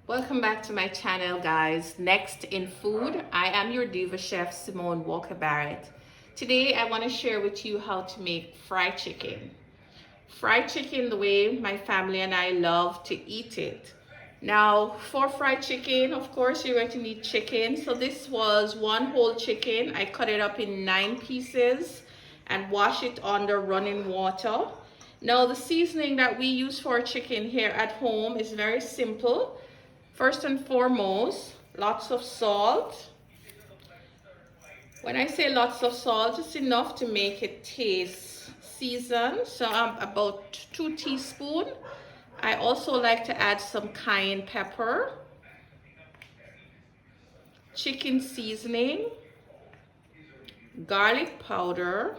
Welcome back to my channel, guys. Next in food, I am your diva chef, Simone Walker Barrett. Today I want to share with you how to make fried chicken. Fried chicken the way my family and I love to eat it. Now for fried chicken, of course you're going to need chicken. So this was one whole chicken. I cut it up in 9 pieces and wash it under running water. Now the seasoning that we use for chicken here at home is very simple. First and foremost, lots of salt. When I say lots of salt, it's enough to make it taste seasoned. So about 2 teaspoons. I also like to add some cayenne pepper, chicken seasoning, garlic powder,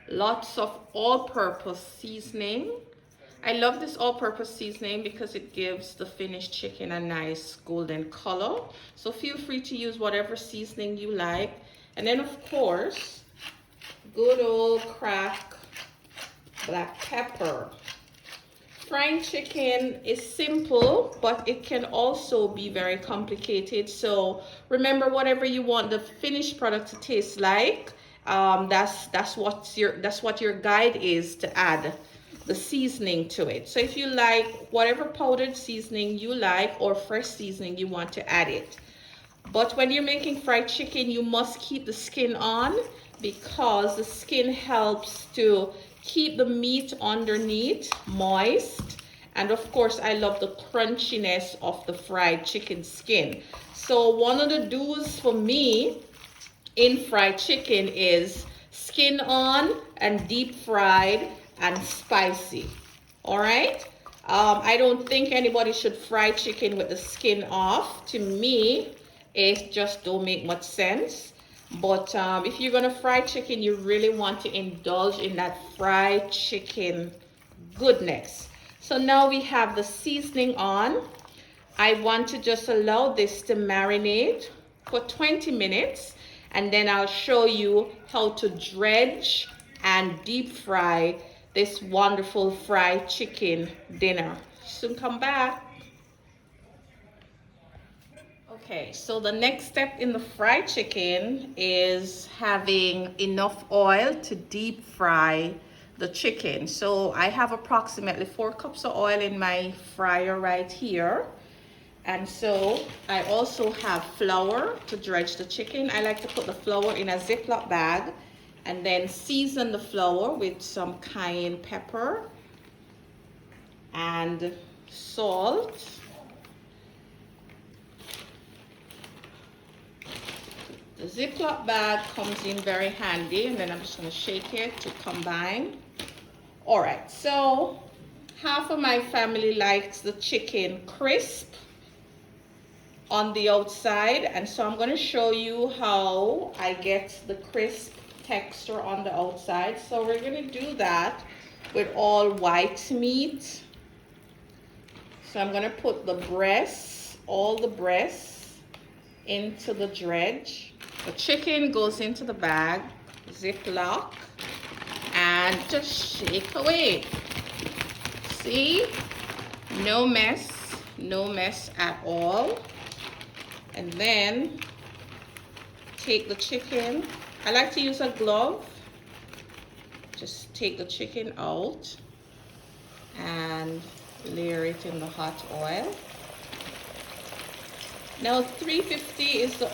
lots of all-purpose seasoning. I love this all-purpose seasoning because it gives the finished chicken a nice golden color. So feel free to use whatever seasoning you like. And then of course, good old cracked black pepper. Frying chicken is simple, but it can also be very complicated. So remember, whatever you want the finished product to taste like, that's what your guide is to add the seasoning to it. So if you like whatever powdered seasoning you like or fresh seasoning, you want to add it. But when you're making fried chicken, you must keep the skin on because the skin helps to keep the meat underneath moist. And of course, I love the crunchiness of the fried chicken skin. So one of the do's for me in fried chicken is skin on and deep fried and spicy. All right, I don't think anybody should fry chicken with the skin off. To me, it just don't make much sense. But if you're gonna fry chicken, you really want to indulge in that fried chicken goodness. So now we have the seasoning on. I want to just allow this to marinate for 20 minutes, and then I'll show you how to dredge and deep fry this wonderful fried chicken dinner. Soon come back. Okay, so the next step in the fried chicken is having enough oil to deep fry the chicken. So I have approximately 4 cups of oil in my fryer right here. And so I also have flour to dredge the chicken. I like to put the flour in a Ziploc bag and then season the flour with some cayenne pepper and salt. The Ziploc bag comes in very handy, and then I'm just going to shake it to combine. All right, so half of my family likes the chicken crisp on the outside, and so I'm going to show you how I get the crisp texture on the outside. So we're going to do that with all white meat. So I'm going to put the breasts, all the breasts, into the dredge. The chicken goes into the bag, Ziploc, and just shake away. See? No mess at all. And then take the chicken. I like to use a glove. Just take the chicken out and layer it in the hot oil. Now 350 is the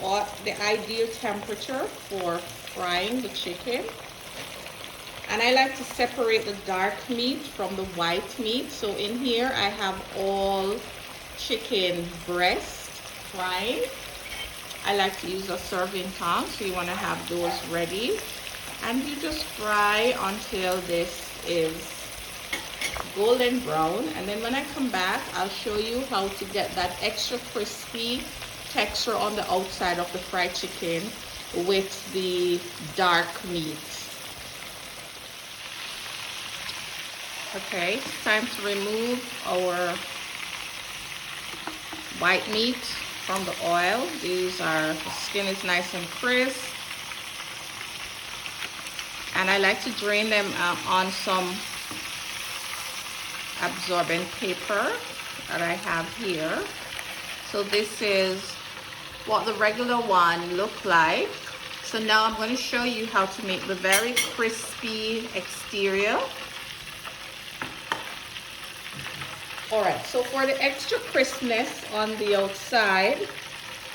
ideal temperature for frying the chicken. And I like to separate the dark meat from the white meat. So in here I have all chicken breast frying. I like to use a serving tong, so you want to have those ready. And you just fry until this is golden brown. And then when I come back, I'll show you how to get that extra crispy texture on the outside of the fried chicken with the dark meat. Okay, it's time to remove our white meat from the oil. The skin is nice and crisp. And I like to drain them on some absorbent paper. that I have here. So this is what the regular one look like. So now I'm going to show you how to make the very crispy exterior. Alright, so for the extra crispness on the outside,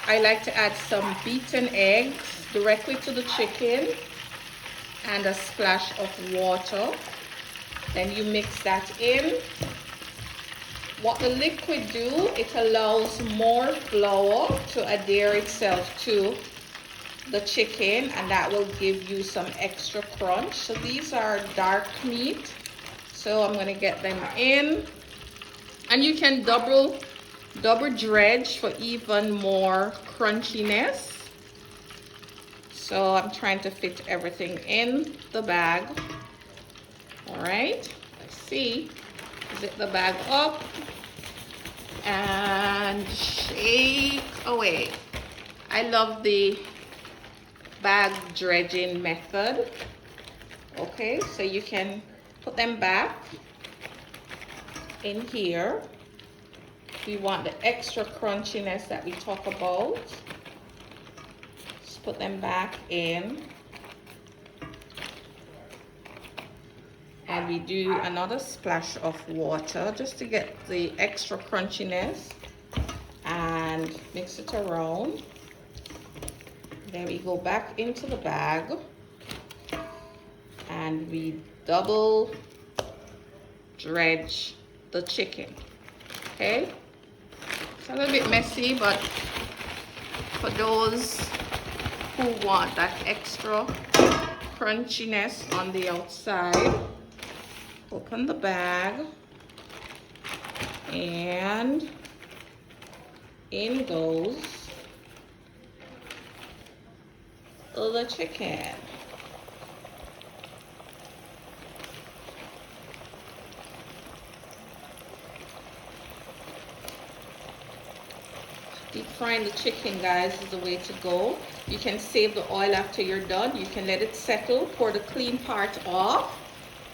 I like to add some beaten eggs directly to the chicken and a splash of water. Then you mix that in. What the liquid do, it allows more flour to adhere itself to the chicken, and that will give you some extra crunch. So these are dark meat, so I'm going to get them in, and you can double dredge for even more crunchiness. So I'm trying to fit everything in the bag. All right, let's see. Zip the bag up and shake away. I love the bag dredging method. Okay, so you can put them back in here. We want the extra crunchiness that we talk about. Just put them back in. And we do another splash of water just to get the extra crunchiness, and mix it around. Then we go back into the bag and we double dredge the chicken. Okay, it's a little bit messy, but for those who want that extra crunchiness on the outside, open the bag and in goes the chicken. Deep frying the chicken, guys, is the way to go. You can save the oil after you're done. You can let it settle, pour the clean part off,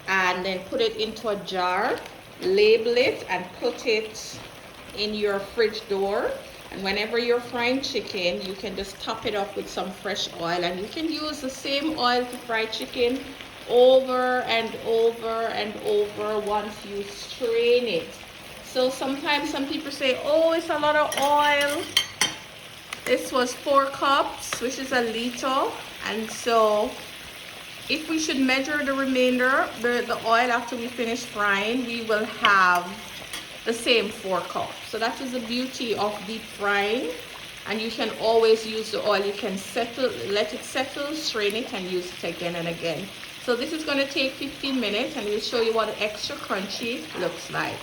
and then put it into a jar, label it, and put it in your fridge door. And whenever you're frying chicken, you can just top it up with some fresh oil, and you can use the same oil to fry chicken over and over and over once you strain it. So sometimes some people say, oh, it's a lot of oil. This was 4 cups, which is a liter, and so if we should measure the remainder, the oil after we finish frying, we will have the same 4 cups. So that is the beauty of deep frying, and you can always use the oil. You can settle, let it settle, strain it, and use it again and again. So this is going to take 15 minutes, and we'll show you what extra crunchy looks like.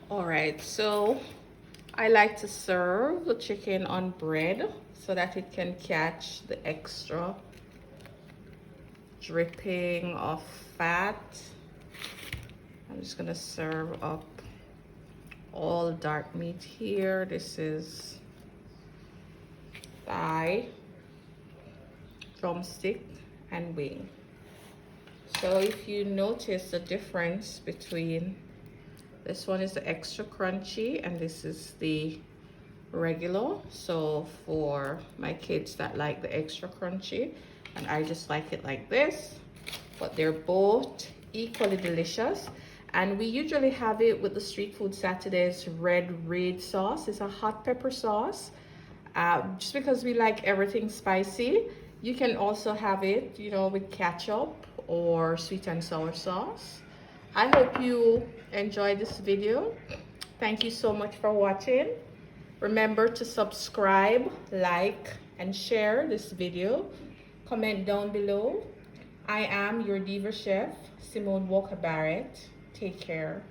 All right, so I like to serve the chicken on bread so that it can catch the extra dripping of fat. I'm just gonna serve up all dark meat here. This is thigh, drumstick, and wing. So if you notice the difference between this one is the extra crunchy and this is the regular. So for my kids that like the extra crunchy, and I just like it like this, but they're both equally delicious. And we usually have it with the Street Food Saturdays red raid sauce. It's a hot pepper sauce. Just because we like everything spicy. You can also have it, you know, with ketchup or sweet and sour sauce. I hope you enjoyed this video. Thank you so much for watching. Remember to subscribe, like, and share this video. Comment down below. I am your Diva Chef, Simone Walker Barrett. Take care.